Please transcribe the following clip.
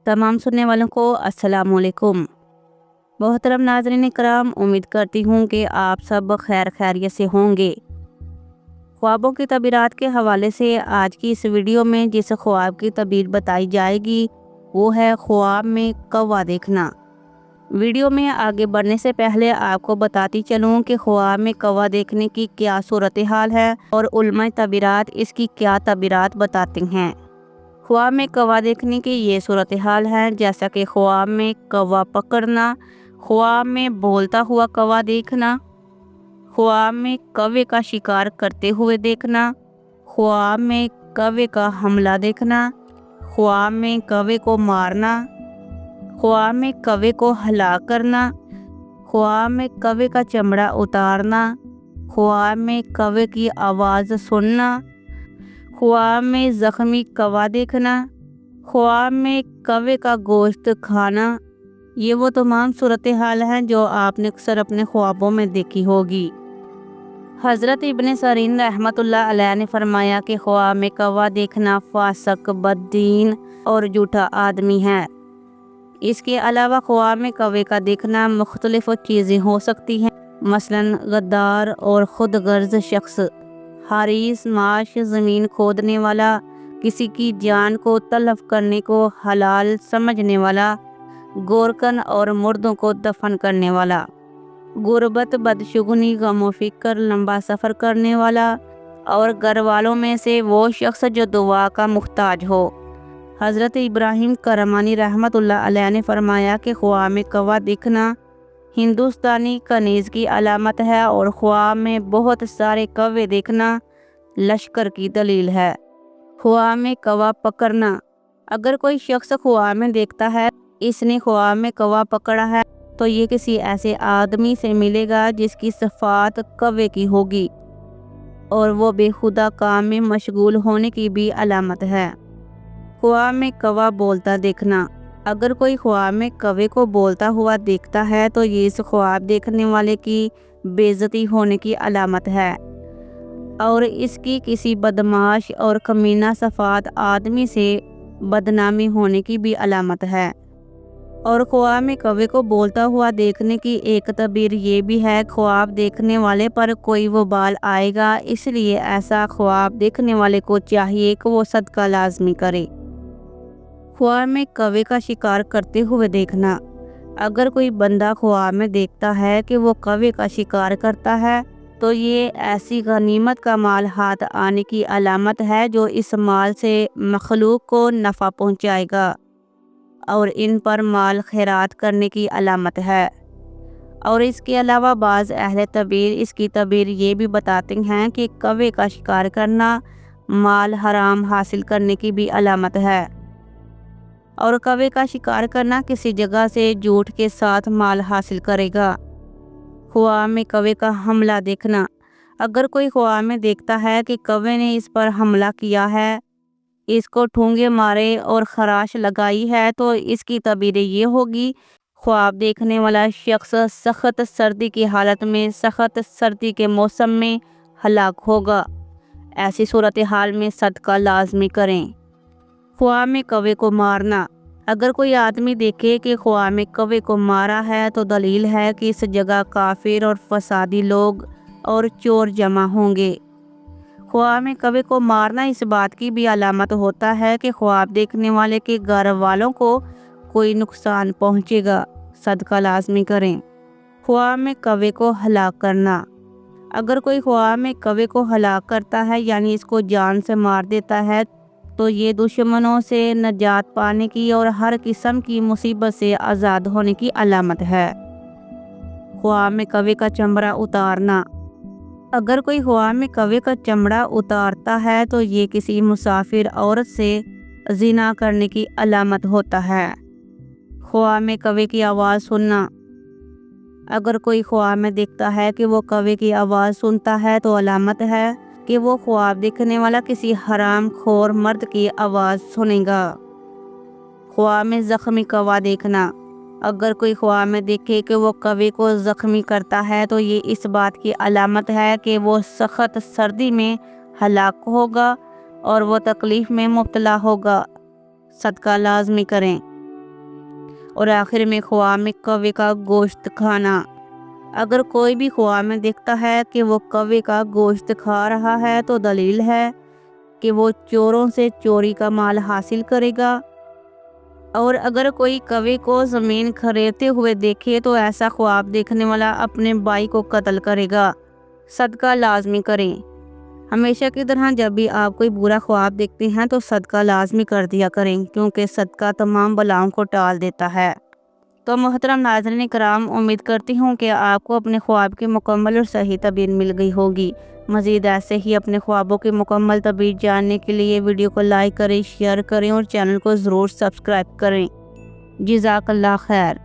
तमाम सुनने वालों को अस्सलाम वालेकुम। मोहतरम नाज़रीन इकराम, उम्मीद करती हूँ कि आप सब खैर खैरियत से होंगे। ख्वाबों की तबीरात के हवाले से आज की इस वीडियो में जिस ख्वाब की तबीर बताई जाएगी वो है ख्वाब में कौवा देखना। वीडियो में आगे बढ़ने से पहले आपको बताती चलूँ कि ख्वाब में कौवा देखने की क्या सूरत हाल है और उलमा तबीरात इसकी क्या तबीरात बताते हैं। ख्वाब में कौवा देखने की ये सूरत हाल है, जैसा कि ख्वाब में कौवा पकड़ना, ख्वाब में बोलता हुआ कौवा देखना, ख्वाब में कौवे का शिकार करते हुए देखना, ख्वाब में कौवे का हमला देखना, ख्वाब में कौवे को मारना, ख्वाब में कौवे को हलाक करना, ख्वाब में कौवे का चमड़ा उतारना, ख्वाब में कौवे की आवाज़ सुनना, ख्वाब में ज़ख्मी कौवा देखना, ख्वाब में कौवे का गोश्त खाना। ये वो तमाम सूरत हाल हैं जो आपने अक्सर अपने ख्वाबों में देखी होगी। हज़रत इब्न सरीन रहमतुल्लाह अलैह ने फरमाया कि ख्वाब में कौवा देखना फासक, बददीन और झूठा आदमी है। इसके अलावा ख्वाब में कौवे का देखना मुख्तलिफ चीज़ें हो सकती हैं, मसलन गद्दार और खुद गर्ज शख्स, हारिस माश, ज़मीन खोदने वाला, किसी की जान को तलफ करने को हलाल समझने वाला, गोरकन और मुर्दों को दफन करने वाला, गुर्बत, बदशुगनी, गम फिक्र, लंबा सफ़र करने वाला और घर वालों में से वो शख्स जो दुआ का मुख्ताज हो। हज़रत इब्राहिम करमानी रहमतुल्लाह अलैह ने फरमाया कि ख्वाब में कौवा दिखना हिंदुस्तानी कनीज़ की अलामत है और ख्वाब में बहुत सारे कौवे देखना लश्कर की दलील है। ख्वाब में कौवा पकड़ना, अगर कोई शख्स ख्वाब में देखता है इसने ख्वाब में कौवा पकड़ा है तो ये किसी ऐसे आदमी से मिलेगा जिसकी सिफात कौवे की होगी और वो बेखुदा काम में मशगूल होने की भी अलामत है। ख्वाब में कौवा बोलता देखना, अगर कोई ख्वाब में कौवे को बोलता हुआ देखता है तो ये इस ख्वाब देखने वाले की बेइज्जती होने की अलामत है और इसकी किसी बदमाश और कमीना सफात आदमी से बदनामी होने की भी अलामत है। और ख्वाब में कौवे को बोलता हुआ देखने की एक तबीर ये भी है, ख्वाब देखने वाले पर कोई वबाल आएगा, इसलिए ऐसा ख्वाब देखने वाले को चाहिए कि वो सदका लाजमी करे। ख्वाब में कौवे का शिकार करते हुए देखना, अगर कोई बंदा ख्वाब में देखता है कि वो कौवे का शिकार करता है तो ये ऐसी गनीमत का माल हाथ आने की अलामत है जो इस माल से मखलूक को नफ़ा पहुंचाएगा और इन पर माल खैरात करने की अलामत है। और इसके अलावा बाज़ अहले तबीर इसकी तबीर ये भी बताते हैं कि कौवे का शिकार करना माल हराम हासिल करने की भी अलामत है और कौवे का शिकार करना किसी जगह से झूठ के साथ माल हासिल करेगा। ख्वाब में कौवे का हमला देखना, अगर कोई ख्वाब में देखता है कि कौवे ने इस पर हमला किया है, इसको ठूंगे मारे और खराश लगाई है तो इसकी तबीर ये होगी, ख्वाब देखने वाला शख्स सख्त सर्दी की हालत में सख्त सर्दी के मौसम में हलाक होगा। ऐसी सूरत हाल में सदका लाजमी करें। ख्वाब में कौवे को मारना, अगर कोई आदमी देखे कि ख्वाब में कौवे को मारा है तो दलील है कि इस जगह काफिर और फसादी लोग और चोर जमा होंगे। ख्वाब में कौवे को मारना इस बात की भी अलामत होता है कि ख्वाब देखने वाले के घर वालों को कोई नुकसान पहुंचेगा, सदका लाजमी करें। ख्वाब में कौवे को हलाक करना, अगर कोई ख्वाब में कौवे को हलाक करता है यानी इसको जान से मार देता है तो ये दुश्मनों से नजात पाने की और हर किस्म की मुसीबत से आज़ाद होने की अलामत है। ख्वाब में कौवे का चमड़ा उतारना, अगर कोई ख्वाब में कौवे का चमड़ा उतारता है तो ये किसी मुसाफिर औरत से ज़िना करने की अलामत होता है। ख्वाब में कौवे की आवाज़ सुनना, अगर कोई ख्वाब में देखता है कि वो कौवे की आवाज़ सुनता है तो अलामत है कि वो ख्वाब देखने वाला किसी हराम खोर मर्द की आवाज़ सुनेगा। ख्वाब में ज़ख्मी कौवा देखना, अगर कोई ख्वाब में देखे कि वो कौवे को ज़ख्मी करता है तो ये इस बात की अलामत है कि वो सख्त सर्दी में हलाक होगा और वो तकलीफ़ में मुब्तला होगा, सदका लाजमी करें। اور آخر میں خواب میں کوے کا گوشت کھانا۔ اگر کوئی بھی خواب میں دیکھتا ہے کہ وہ کوے کا گوشت کھا رہا ہے تو دلیل ہے کہ وہ چوروں سے چوری کا مال حاصل کرے گا، اور اگر کوئی کوے کو زمین خریدتے ہوئے دیکھے تو ایسا خواب دیکھنے والا اپنے بھائی کو قتل کرے گا۔ صدقہ لازمی کریں۔ ہمیشہ کی طرح جب بھی آپ کوئی برا خواب دیکھتے ہیں تو صدقہ لازمی کر دیا کریں، کیونکہ صدقہ تمام بلاؤں کو ٹال دیتا ہے۔ تو محترم ناظرین کرام، امید کرتی ہوں کہ آپ کو اپنے خواب کی مکمل اور صحیح تعبیر مل گئی ہوگی۔ مزید ایسے ہی اپنے خوابوں کی مکمل تعبیر جاننے کے لیے ویڈیو کو لائک کریں، شیئر کریں اور چینل کو ضرور سبسکرائب کریں۔ جزاک اللہ خیر۔